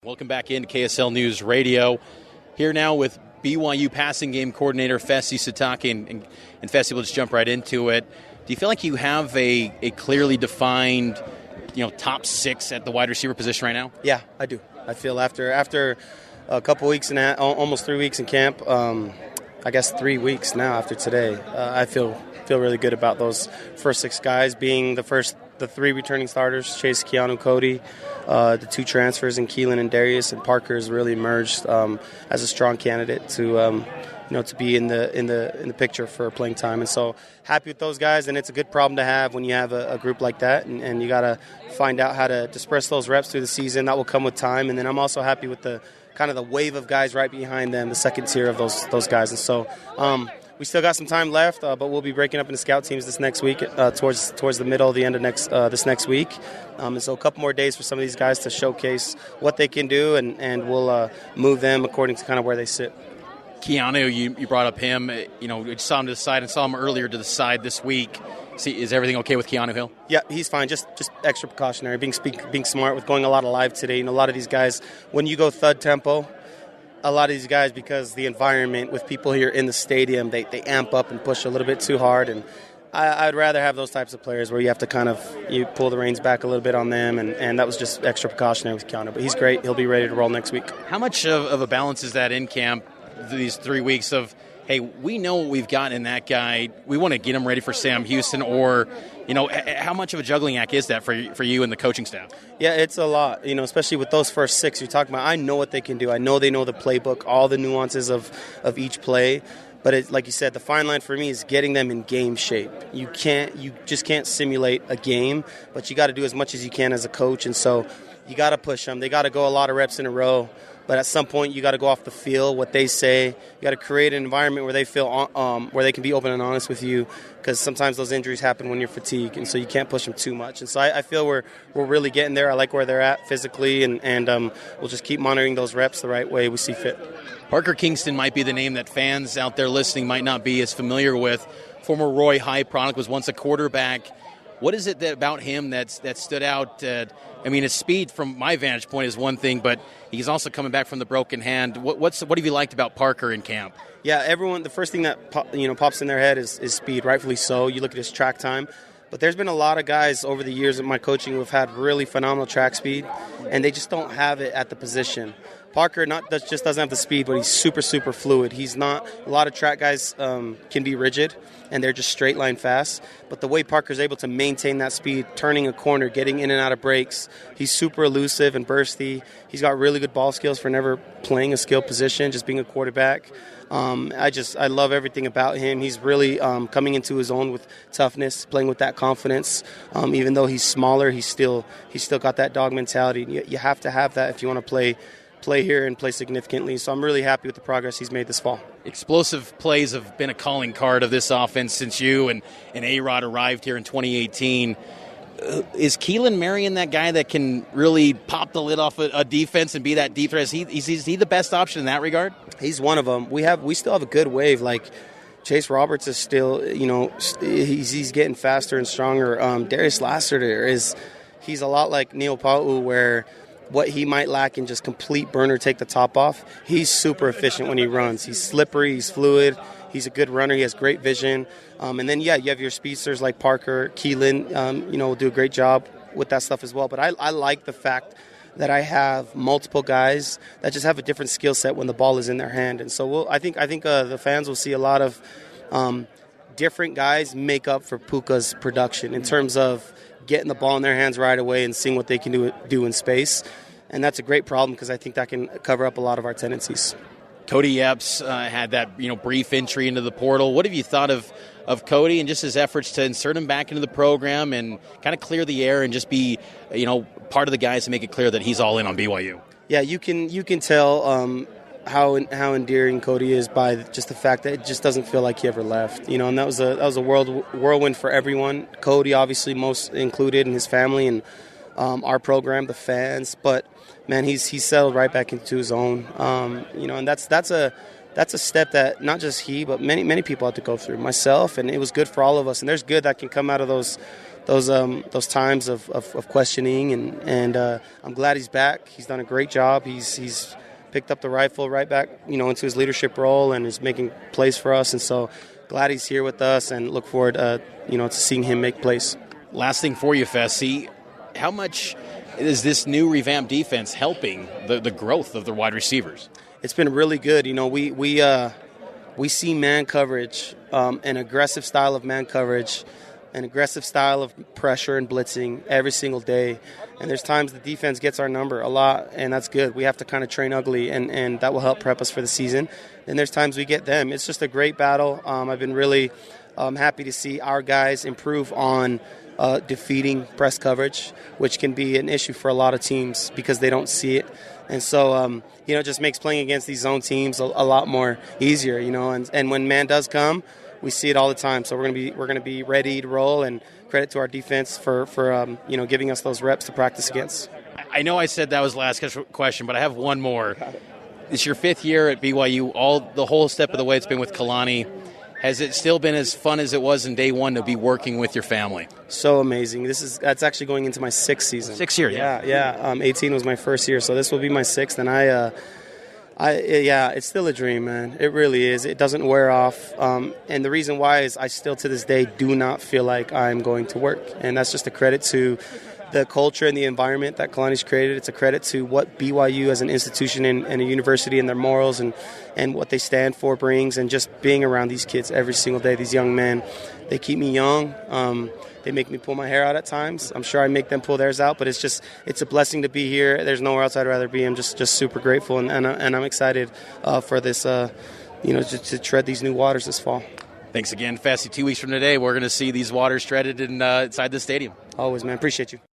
Welcome back into KSL News Radio. Here now with BYU passing game coordinator Fesi Sitake, and Fesi, we'll just jump right into it. Do you feel like you have a clearly defined, top six at the wide receiver position right now? Yeah, I do. I feel after a couple weeks and almost 3 weeks in camp, I guess 3 weeks now after today, I feel really good about those first six guys being the three returning starters, Chase, Keanu, Cody, the two transfers in Keelan and Darius, and Parker has really emerged as a strong candidate to be in the picture for playing time. And so happy with those guys, and it's a good problem to have when you have a group like that, and you got to find out how to disperse those reps through the season. That will come with time. And then I'm also happy with the kind of the wave of guys right behind them, the second tier of those guys. And so we still got some time left, but we'll be breaking up into scout teams this next week, towards the middle of the end of this next week. And so a couple more days for some of these guys to showcase what they can do, and we'll move them according to kind of where they sit. Keanu, you brought up him. You saw him to the side and saw him earlier to the side this week. Is everything okay with Keanu Hill? Yeah, he's fine. Just extra precautionary, being smart with going a lot of live today. A lot of these guys, when you go thud tempo, a lot of these guys, because the environment with people here in the stadium, they amp up and push a little bit too hard. And I'd rather have those types of players where you have to you pull the reins back a little bit on them, and that was just extra precautionary with Keanu. But he's great. He'll be ready to roll next week. How much of a balance is that in camp, these 3 weeks of, hey, we know what we've got in that guy, we want to get him ready for Sam Houston, or, how much of a juggling act is that for you and the coaching staff? Yeah, it's a lot, especially with those first six you're talking about. I know what they can do. I know they know the playbook, all the nuances of each play. But like you said, the fine line for me is getting them in game shape. You just can't simulate a game, but you got to do as much as you can as a coach. And so you got to push them. They got to go a lot of reps in a row. But at some point, you got to go off the field, what they say. You got to create an environment where they feel where they can be open and honest with you, because sometimes those injuries happen when you're fatigued, and so you can't push them too much. And so I feel we're really getting there. I like where they're at physically, and we'll just keep monitoring those reps the right way we see fit. Parker Kingston might be the name that fans out there listening might not be as familiar with. Former Roy High product, was once a quarterback. What is it about him that stood out? His speed, from my vantage point, is one thing, but he's also coming back from the broken hand. What have you liked about Parker in camp? Yeah, everyone. The first thing that pops in their head is speed, rightfully so. You look at his track time, but there's been a lot of guys over the years of my coaching who have had really phenomenal track speed, and they just don't have it at the position. Parker just doesn't have the speed, but he's super, super fluid. He's not – a lot of track guys can be rigid, and they're just straight line fast. But the way Parker's able to maintain that speed, turning a corner, getting in and out of breaks, he's super elusive and bursty. He's got really good ball skills for never playing a skilled position, just being a quarterback. I love everything about him. He's really coming into his own with toughness, playing with that confidence. Even though he's smaller, he's still got that dog mentality. You have to have that if you want to play here and play significantly. So I'm really happy with the progress he's made this fall. Explosive plays have been a calling card of this offense since you and A-Rod arrived here in 2018. Is Keelan Marion that guy that can really pop the lid off a defense and be that deep threat? Is he the best option in that regard? He's one of them. We still have a good wave. Like Chase Roberts is still, he's getting faster and stronger. Darius Lassiter he's a lot like Neil Pa'u, where what he might lack in just complete burner, take the top off, he's super efficient when he runs. He's slippery, he's fluid, he's a good runner, he has great vision. And then, you have your speedsters like Parker, Keelan, will do a great job with that stuff as well. But I like the fact that I have multiple guys that just have a different skill set when the ball is in their hand. And so I think the fans will see a lot of different guys make up for Puka's production in terms of getting the ball in their hands right away and seeing what they can do in space. And that's a great problem, because I think that can cover up a lot of our tendencies. Cody Epps had that brief entry into the portal. What have you thought of Cody and just his efforts to insert him back into the program and kind of clear the air and just be part of the guys to make it clear that he's all in on BYU? Yeah, you can tell how endearing Cody is by just the fact that it just doesn't feel like he ever left. And that was a whirlwind for everyone. Cody obviously most included, and his family and our program, the fans. But man, he's settled right back into his own. And that's a step that not just he, but many people had to go through. Myself, and it was good for all of us. And there's good that can come out of those those times of questioning, and I'm glad he's back. He's done a great job. He's picked up the rifle right back, into his leadership role and is making plays for us. And so glad he's here with us, and look forward, to seeing him make plays. Last thing for you, Fesi, how much is this new revamped defense helping the growth of the wide receivers? It's been really good. We see man coverage, an aggressive style of man coverage, an aggressive style of pressure and blitzing every single day. And there's times the defense gets our number a lot, and that's good. We have to kind of train ugly, and that will help prep us for the season. And there's times we get them. It's just a great battle. I've been really happy to see our guys improve on defeating press coverage, which can be an issue for a lot of teams because they don't see it. And so, it just makes playing against these zone teams a lot more easier, and when man does come, we see it all the time. So we're gonna be ready to roll, and credit to our defense for giving us those reps to practice against. I know I said that was the last question, but I have one more. It's your 5th year at BYU. The whole step of the way it's been with Kalani. Has it still been as fun as it was in day one to be working with your family? So amazing. That's actually going into my 6th season. 6th year, yeah. 18 was my first year, so this will be my 6th, and it's still a dream, man. It really is. It doesn't wear off. And the reason why is I still to this day do not feel like I'm going to work. And that's just a credit to the culture and the environment that Kalani's created. It's a credit to what BYU as an institution and a university and their morals and what they stand for brings, and just being around these kids every single day, these young men. They keep me young. They make me pull my hair out at times. I'm sure I make them pull theirs out, but it's a blessing to be here. There's nowhere else I'd rather be. I'm just super grateful, and I'm excited for this, to tread these new waters this fall. Thanks again, Fesi. 2 weeks from today, we're going to see these waters treaded inside the stadium. Always, man. Appreciate you.